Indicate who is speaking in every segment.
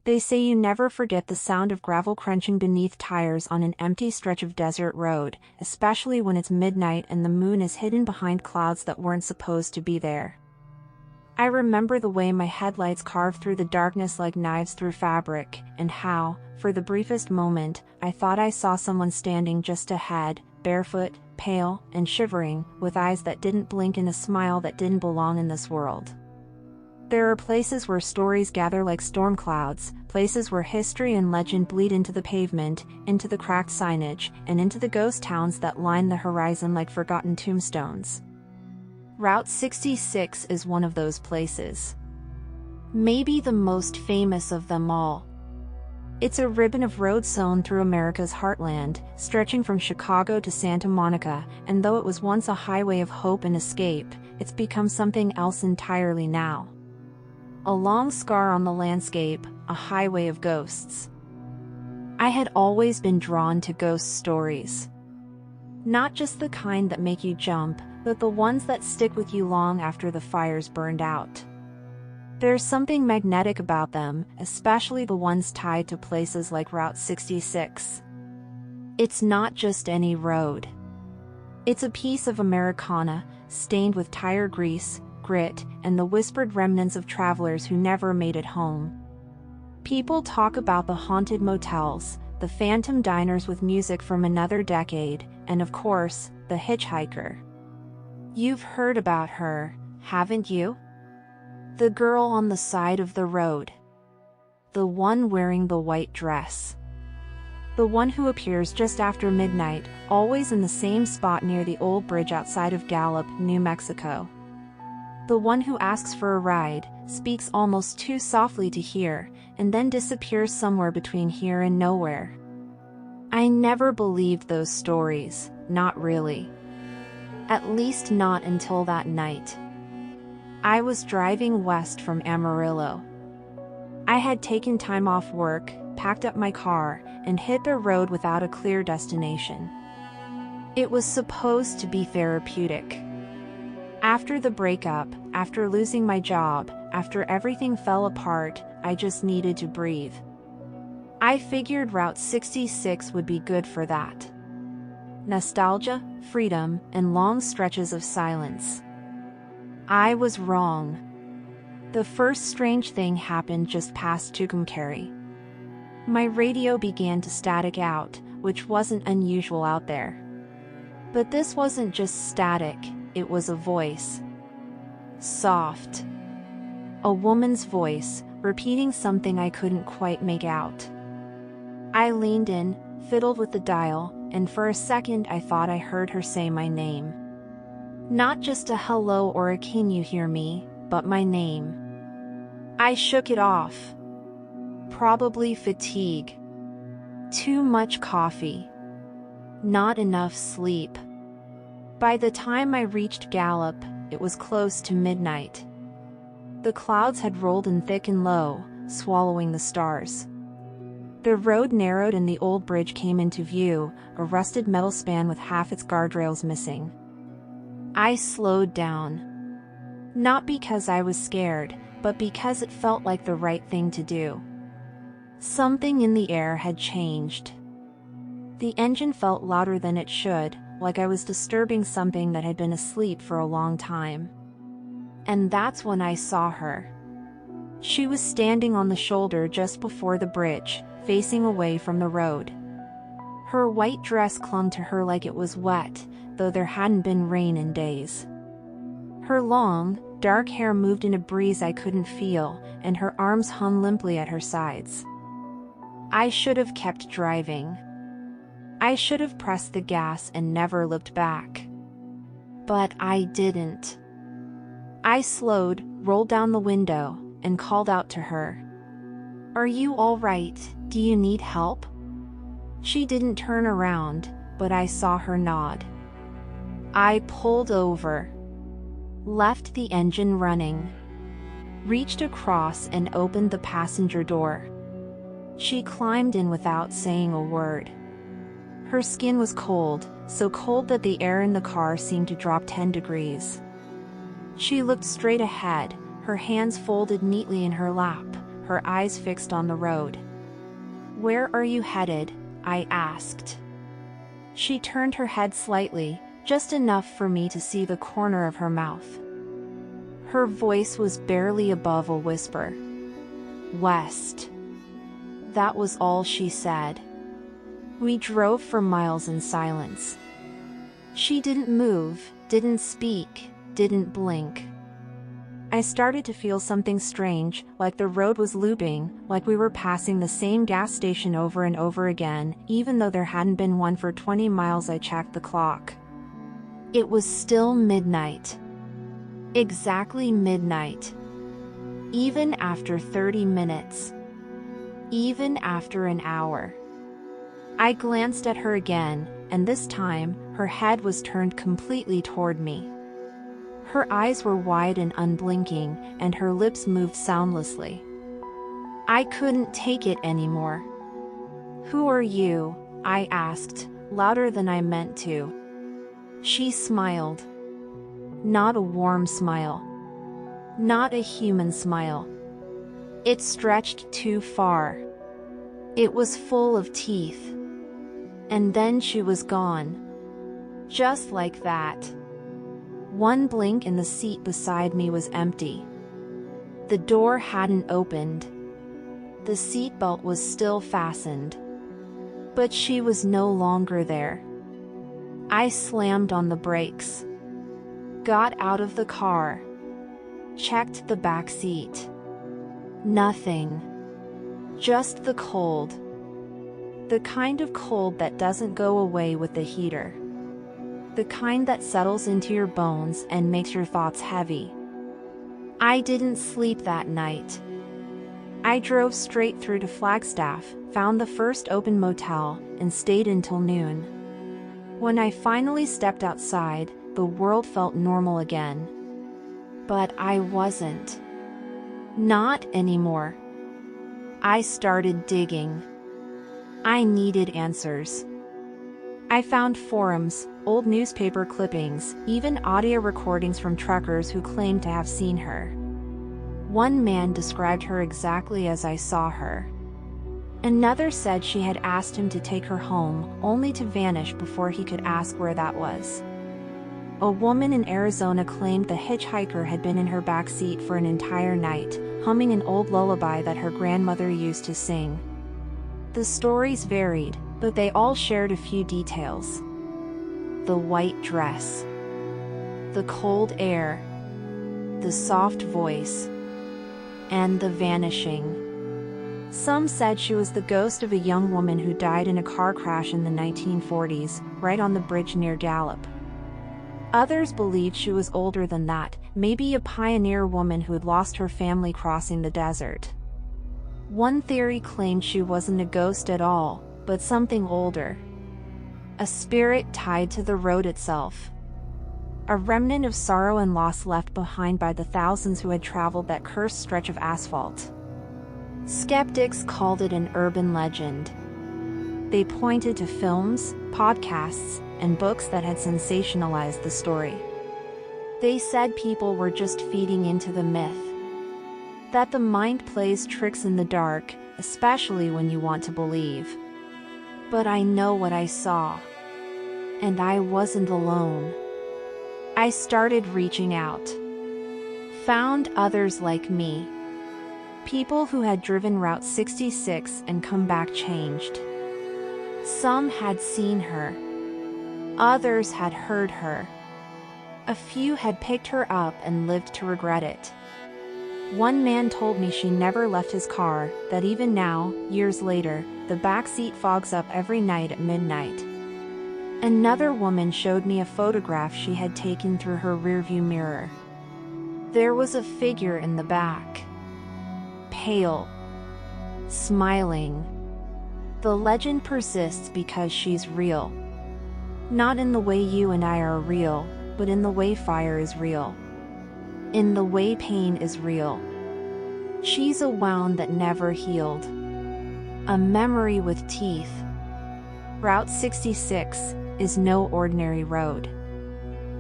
Speaker 1: They say you never forget the sound of gravel crunching beneath tires on an empty stretch of desert road, especially when it's midnight and the moon is hidden behind clouds that weren't supposed to be there. I remember the way my headlights carved through the darkness like knives through fabric, and how, for the briefest moment, I thought I saw someone standing just ahead, barefoot, pale, and shivering, with eyes that didn't blink and a smile that didn't belong in this world. There are places where stories gather like storm clouds, places where history and legend bleed into the pavement, into the cracked signage, and into the ghost towns that line the horizon like forgotten tombstones. Route 66 is one of those places. Maybe the most famous of them all. It's a ribbon of road sewn through America's heartland, stretching from Chicago to Santa Monica, and though it was once a highway of hope and escape, it's become something else entirely now. A long scar on the landscape, a highway of ghosts. I had always been drawn to ghost stories. Not just the kind that make you jump, but the ones that stick with you long after the fire's burned out. There's something magnetic about them, especially the ones tied to places like Route 66. It's not just any road. It's a piece of Americana, stained with tire grease, grit, and the whispered remnants of travelers who never made it home. People talk about the haunted motels, the phantom diners with music from another decade, and of course, the hitchhiker. You've heard about her, haven't you? The girl on the side of the road. The one wearing the white dress. The one who appears just after midnight, always in the same spot near the old bridge outside of Gallup, New Mexico. The one who asks for a ride, speaks almost too softly to hear, and then disappears somewhere between here and nowhere. I never believed those stories, not really. At least not until that night. I was driving west from Amarillo. I had taken time off work, packed up my car, and hit the road without a clear destination. It was supposed to be therapeutic. After the breakup, after losing my job, after everything fell apart, I just needed to breathe. I figured Route 66 would be good for that. Nostalgia, freedom, and long stretches of silence. I was wrong. The first strange thing happened just past Tucumcari. My radio began to static out, which wasn't unusual out there. But this wasn't just static, it was a voice. Soft. A woman's voice, repeating something I couldn't quite make out. I leaned in, fiddled with the dial, and for a second I thought I heard her say my name. Not just a hello or a can you hear me, but my name. I shook it off. Probably fatigue. Too much coffee. Not enough sleep. By the time I reached Gallup, it was close to midnight. The clouds had rolled in thick and low, swallowing the stars. The road narrowed and the old bridge came into view, a rusted metal span with half its guardrails missing. I slowed down. Not because I was scared, but because it felt like the right thing to do. Something in the air had changed. The engine felt louder than it should, like I was disturbing something that had been asleep for a long time. And that's when I saw her. She was standing on the shoulder just before the bridge, facing away from the road. Her white dress clung to her like it was wet, though there hadn't been rain in days. Her long, dark hair moved in a breeze I couldn't feel, and her arms hung limply at her sides. I should have kept driving. I should have pressed the gas and never looked back. But I didn't. I slowed, rolled down the window, and called out to her. "Are you all right? Do you need help?" She didn't turn around, but I saw her nod. I pulled over. Left the engine running. Reached across and opened the passenger door. She climbed in without saying a word. Her skin was cold, so cold that the air in the car seemed to drop 10 degrees. She looked straight ahead, her hands folded neatly in her lap, her eyes fixed on the road. "Where are you headed?" I asked. She turned her head slightly, just enough for me to see the corner of her mouth. Her voice was barely above a whisper. "West." That was all she said. We drove for miles in silence. She didn't move, didn't speak, didn't blink. I started to feel something strange, like the road was looping, like we were passing the same gas station over and over again, even though there hadn't been one for 20 miles. I checked the clock. It was still midnight. Exactly midnight. Even after 30 minutes. Even after an hour. I glanced at her again, and this time, her head was turned completely toward me. Her eyes were wide and unblinking, and her lips moved soundlessly. I couldn't take it anymore. "Who are you?" I asked, louder than I meant to. She smiled. Not a warm smile. Not a human smile. It stretched too far. It was full of teeth. And then she was gone. Just like that. One blink and the seat beside me was empty. The door hadn't opened. The seatbelt was still fastened. But she was no longer there. I slammed on the brakes. Got out of the car. Checked the back seat. Nothing. Just the cold. The kind of cold that doesn't go away with the heater. The kind that settles into your bones and makes your thoughts heavy. I didn't sleep that night. I drove straight through to Flagstaff, found the first open motel, and stayed until noon. When I finally stepped outside, the world felt normal again. But I wasn't. Not anymore. I started digging. I needed answers. I found forums, old newspaper clippings, even audio recordings from truckers who claimed to have seen her. One man described her exactly as I saw her. Another said she had asked him to take her home, only to vanish before he could ask where that was. A woman in Arizona claimed the hitchhiker had been in her back seat for an entire night, humming an old lullaby that her grandmother used to sing. The stories varied, but they all shared a few details. The white dress. The cold air. The soft voice. And the vanishing. Some said she was the ghost of a young woman who died in a car crash in the 1940s, right on the bridge near Gallup. Others believed she was older than that, maybe a pioneer woman who had lost her family crossing the desert. One theory claimed she wasn't a ghost at all, but something older. A spirit tied to the road itself. A remnant of sorrow and loss left behind by the thousands who had traveled that cursed stretch of asphalt. Skeptics called it an urban legend. They pointed to films, podcasts, and books that had sensationalized the story. They said people were just feeding into the myth. That the mind plays tricks in the dark, especially when you want to believe. But I know what I saw. And I wasn't alone. I started reaching out. Found others like me. People who had driven Route 66 and come back changed. Some had seen her. Others had heard her. A few had picked her up and lived to regret it. One man told me she never left his car, that even now, years later, the back seat fogs up every night at midnight. Another woman showed me a photograph she had taken through her rearview mirror. There was a figure in the back. Pale. Smiling. The legend persists because she's real. Not in the way you and I are real, but in the way fire is real. In the way pain is real. She's a wound that never healed. A memory with teeth. Route 66 is no ordinary road.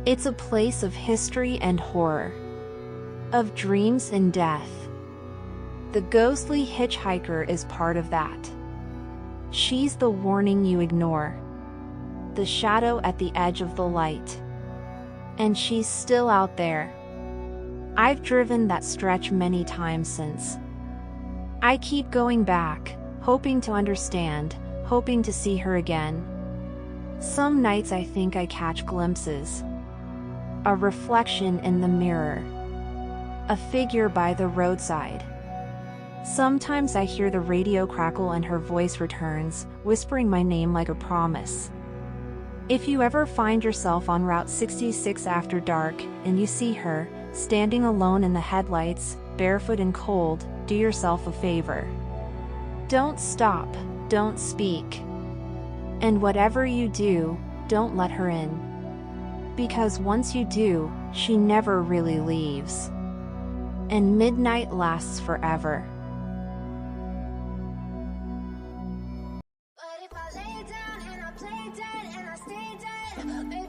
Speaker 1: It's a place of history and horror. Of dreams and death. The ghostly hitchhiker is part of that. She's the warning you ignore, the shadow at the edge of the light. And she's still out there. I've driven that stretch many times since. I keep going back, hoping to understand, hoping to see her again. Some nights I think I catch glimpses. A reflection in the mirror. A figure by the roadside. Sometimes I hear the radio crackle and her voice returns, whispering my name like a promise. If you ever find yourself on Route 66 after dark, and you see her, standing alone in the headlights, barefoot and cold, do yourself a favor. Don't stop, don't speak. And whatever you do, don't let her in. Because once you do, she never really leaves. And midnight lasts forever.
Speaker 2: But if I lay down and I play dead and I stay dead,